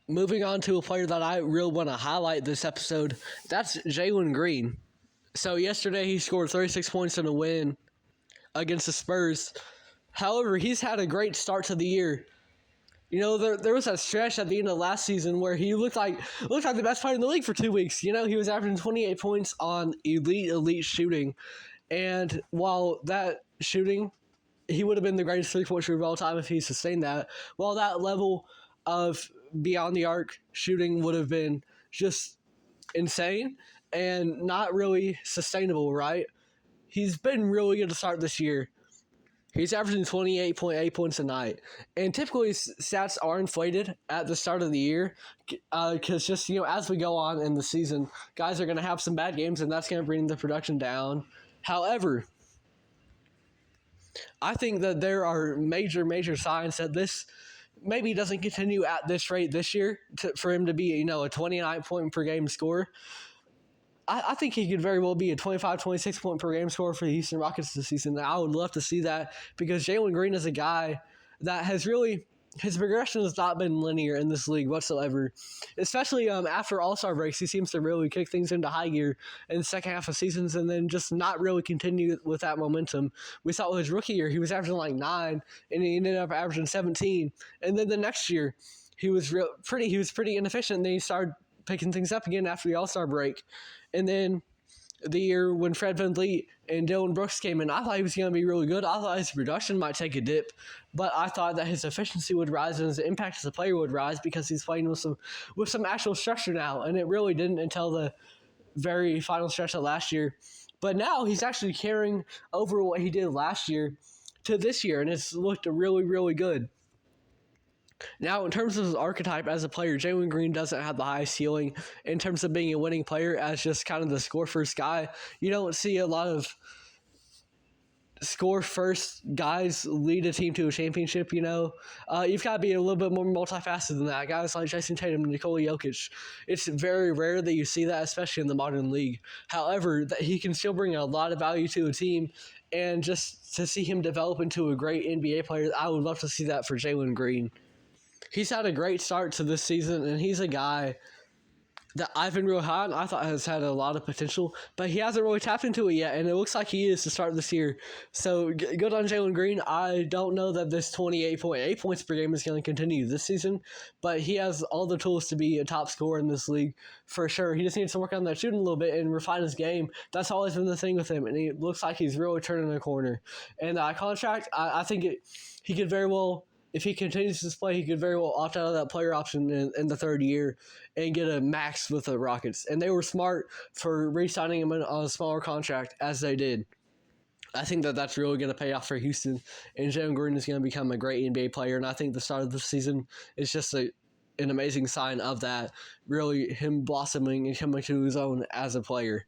moving on to a player that I really want to highlight this episode, that's Jalen Green. So yesterday he scored 36 points in a win against the Spurs. However, he's had a great start to the year. You know, there was that stretch at the end of last season where he looked like the best player in the league for 2 weeks. You know, he was averaging 28 points on elite shooting. And while that shooting, he would have been the greatest three-point shooter of all time if he sustained that. While that level of beyond the arc shooting would have been just insane and not really sustainable, right? He's been really good to start this year. He's averaging 28.8 points a night. And typically stats are inflated at the start of the year because just, you know, as we go on in the season, guys are going to have some bad games and that's going to bring the production down. However, I think that there are major signs that this maybe doesn't continue at this rate this year for him to be, you know, a 29 point per game scorer. I think he could very well be a 25, 26 point per game scorer for the Houston Rockets this season. I would love to see that because Jalen Green is a guy that has really, his progression has not been linear in this league whatsoever. Especially after All-Star breaks, he seems to really kick things into high gear in the second half of seasons and then just not really continue with that momentum. We saw with his rookie year, he was averaging like 9 and he ended up averaging 17. And then the next year, he was pretty inefficient and then he started picking things up again after the All-Star break. And then the year when Fred VanVleet and Dylan Brooks came in, I thought he was going to be really good. I thought his production might take a dip, but I thought that his efficiency would rise and his impact as a player would rise because he's playing with some actual structure now, and it really didn't until the very final stretch of last year. But now he's actually carrying over what he did last year to this year, and it's looked really good. Now, in terms of his archetype as a player, Jalen Green doesn't have the highest ceiling in terms of being a winning player as just kind of the score-first guy. You don't see a lot of score-first guys lead a team to a championship, you know. You've got to be a little bit more multifaceted than that. Guys like Jason Tatum and Nikola Jokic, it's very rare that you see that, especially in the modern league. However, that he can still bring a lot of value to a team, and just to see him develop into a great NBA player, I would love to see that for Jalen Green. He's had a great start to this season, and he's a guy that I've been real high on. I thought has had a lot of potential, but he hasn't really tapped into it yet, and it looks like he is to start this year. So good on Jalen Green. I don't know that this 28.8 points per game is going to continue this season, but he has all the tools to be a top scorer in this league for sure. He just needs to work on that shooting a little bit and refine his game. That's always been the thing with him, and it looks like he's really turning a corner. And that contract, I think he could very well, if he continues to play, he could very well opt out of that player option in the third year and get a max with the Rockets. And they were smart for re-signing him on a smaller contract as they did. I think that that's really going to pay off for Houston. And Jalen Green is going to become a great NBA player. And I think the start of the season is just an amazing sign of that, really him blossoming and coming to his own as a player.